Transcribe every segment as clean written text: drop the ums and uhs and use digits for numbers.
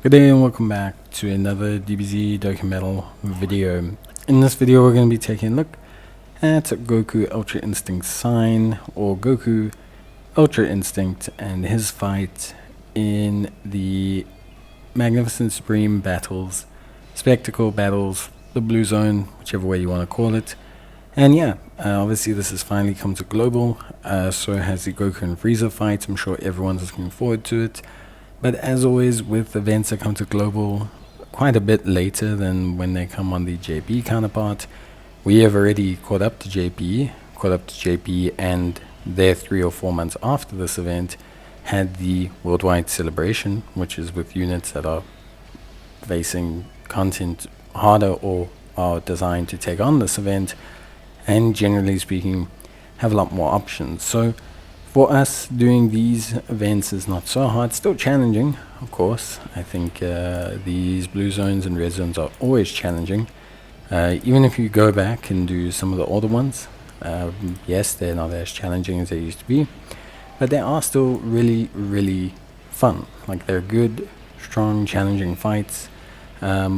Good day and welcome back to another DBZ Dokkan Metal video. In this video we're going to be taking a look at Goku Ultra Instinct Sign, or Goku Ultra Instinct, and his fight in the Magnificent Supreme Battles, Spectacle Battles, the Blue Zone, whichever way you want to call it. And yeah, obviously this has finally come to global, so has the Goku and Frieza fight. I'm sure everyone's looking forward to it. But as always with events that come to global quite a bit later than when they come on the JP counterpart, we have already caught up to JP, and they're 3 or 4 months after this event had the worldwide celebration, which is with units that are facing content harder or are designed to take on this event, and generally speaking have a lot more options. So for us, doing these events is not so hard, still challenging, of course. I think these blue zones and red zones are always challenging. Even if you go back and do some of the older ones, yes, they're not as challenging as they used to be, but they are still really fun. Like, they're good, strong, challenging fights. I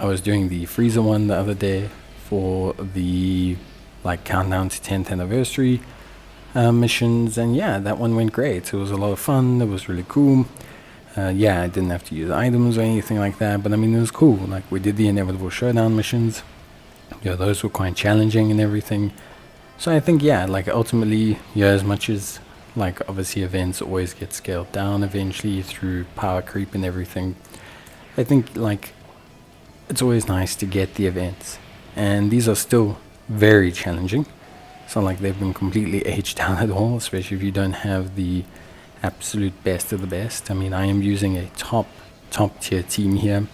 was doing the Frieza one the other day for the countdown to 10th anniversary missions, and yeah, that one went great. It was a lot of fun. It was really cool. Yeah, I didn't have to use items or anything like that, but I mean, it was cool. Like, we did the inevitable showdown missions. Yeah, those were quite challenging and everything. So I think, yeah, like, ultimately, yeah, as much as like obviously events always get scaled down eventually through power creep and everything, I think like it's always nice to get the events, and these are still very challenging. It's not like they've been completely aged down at all, especially if you don't have the absolute best of the best. I mean, I am using a top tier team here.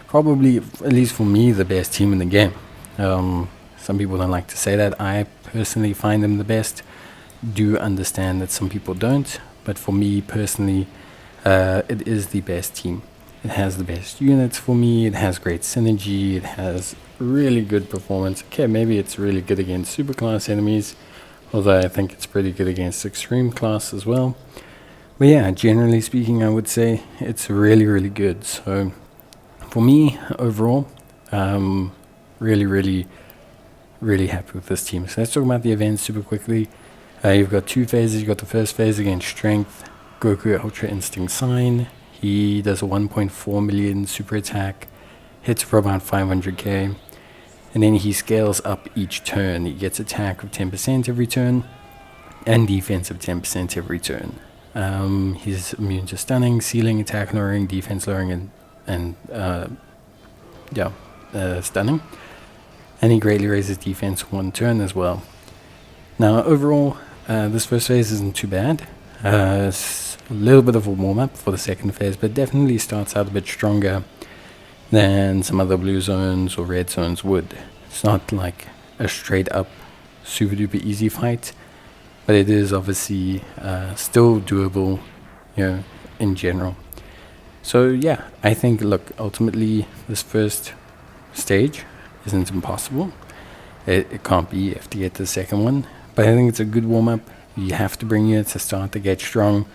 Probably, at least for me, the best team in the game. Some people don't like to say that. I personally find them the best. Do understand that some people don't, but for me personally, it is the best team. It has the best units for me. It has great synergy. It has really good performance. Okay, maybe it's really good against superclass enemies, although I think it's pretty good against extreme class as well. But yeah, generally speaking, I would say it's really good. So for me overall, really happy with this team. So let's talk about the events super quickly. You've got 2 phases. You've got the first phase against Strength, Goku Ultra Instinct Sign. He does a 1.4 million super attack, hits for about 500k, and then he scales up each turn. He gets attack of 10% every turn, and defense of 10% every turn. He's immune to stunning, sealing, attack lowering, defense lowering, and stunning. And he greatly raises defense 1 turn as well. Now overall, this first phase isn't too bad. It's a little bit of a warm-up for the second phase, but definitely starts out a bit stronger than some other blue zones or red zones would. It's not like a straight up super duper easy fight, but it is obviously still doable, in general. So yeah, I think, look, ultimately this first stage isn't impossible. It can't be. You have to get to the second one, but I think it's a good warm-up. You have to bring units to start to get strong.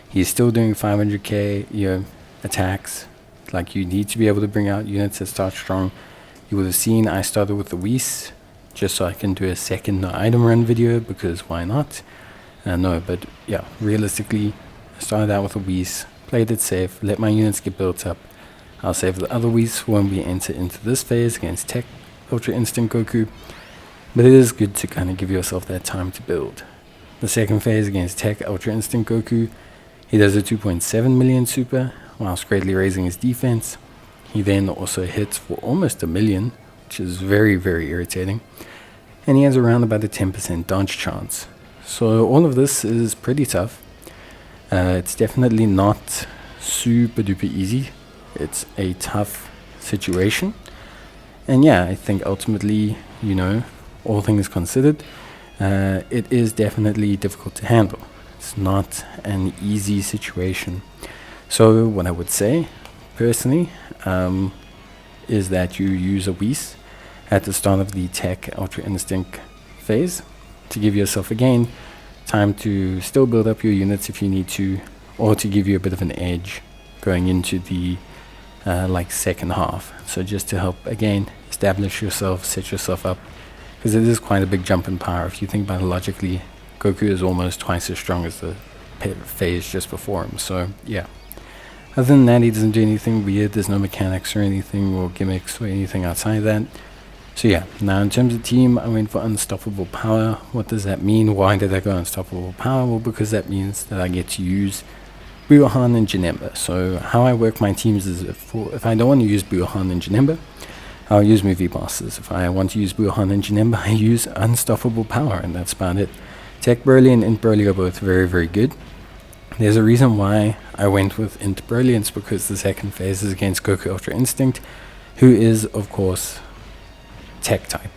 He's still doing 500k attacks. Like, you need to be able to bring out units that start strong. You would have seen I started with the Whis just so I can do a second item run video, because why not? No, but yeah, realistically, I started out with the Whis, played it safe, let my units get built up. I'll save the other Whis when we enter into this phase against Tech Ultra Instinct Goku, but it is good to kind of give yourself that time to build. The second phase against Tech Ultra Instinct Goku, he does a 2.7 million super, whilst greatly raising his defense. He then also hits for almost 1 million, which is very irritating. And he has around about a 10% dodge chance. So all of this is pretty tough. It's definitely not super duper easy. It's a tough situation. And yeah, I think ultimately, all things considered, it is definitely difficult to handle. It's not an easy situation. So what I would say, personally, is that you use a Whis at the start of the Tech Ultra Instinct phase to give yourself, again, time to still build up your units if you need to, or to give you a bit of an edge going into the like second half. So just to help again establish yourself, set yourself up, because it is quite a big jump in power. If you think about it logically, Goku is almost twice as strong as the phase just before him. So yeah. Other than that, he doesn't do anything weird. There's no mechanics or anything or gimmicks or anything outside of that. So yeah, now in terms of team, I went for unstoppable power. What does that mean? Why did I go unstoppable power? Well, because that means that I get to use Buuhan and Janemba. So how I work my teams is if I don't want to use Buuhan and Janemba, I'll use movie bosses. If I want to use Buuhan and Janemba, I use unstoppable power, and that's about it. Tech Broly and Int Broly are both very, very good. There's a reason why I went with Int Broly, and it's because the second phase is against Goku Ultra Instinct, who is, of course, Tech type.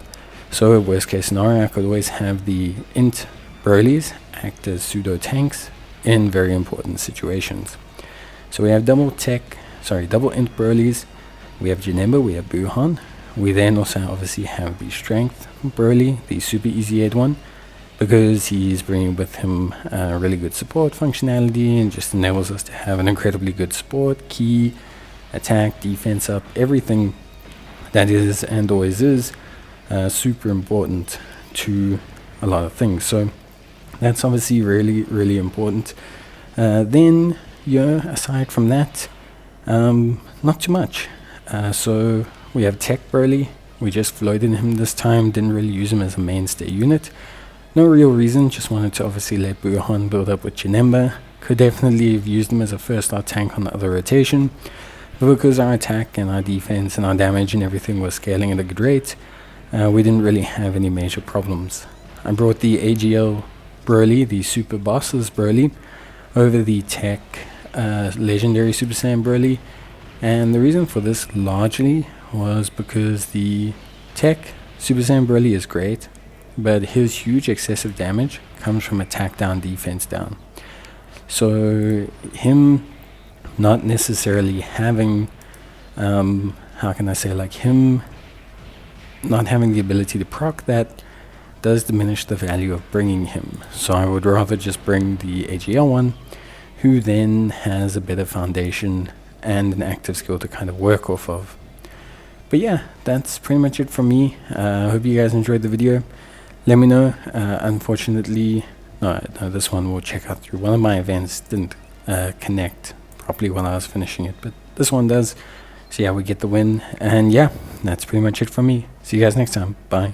So worst case scenario, I could always have the Int Brolys act as pseudo tanks in very important situations. So we have double Int Brolys, we have Janemba, we have Buuhan. We then also obviously have the Strength Broly, the super easy aid one, because he's bringing with him really good support functionality and just enables us to have an incredibly good support, key, attack, defense up, everything that is and always is super important to a lot of things. So that's obviously really, really important. Then, aside from that, not too much. So we have Tech Broly. We just floated him this time, didn't really use him as a mainstay unit. No real reason, just wanted to obviously let Buuhan build up with Janemba. Could definitely have used him as a first star tank on the other rotation, but because our attack and our defense and our damage and everything was scaling at a good rate, we didn't really have any major problems. I brought the AGL Broly, the Super Bosses Broly, over the Tech Legendary Super Saiyan Broly, and the reason for this largely was because the Tech Super Saiyan Broly is great, but his huge excessive damage comes from attack down, defense down. So him not necessarily having, how can I say, like him not having the ability to proc that does diminish the value of bringing him. So I would rather just bring the AGL one, who then has a better foundation and an active skill to kind of work off of. But yeah, that's pretty much it from me. I hope you guys enjoyed the video. Let me know. Unfortunately, no, this one we'll check out through. One of my events didn't connect properly when I was finishing it, but this one does. So yeah, we get the win. And yeah, that's pretty much it from me. See you guys next time. Bye.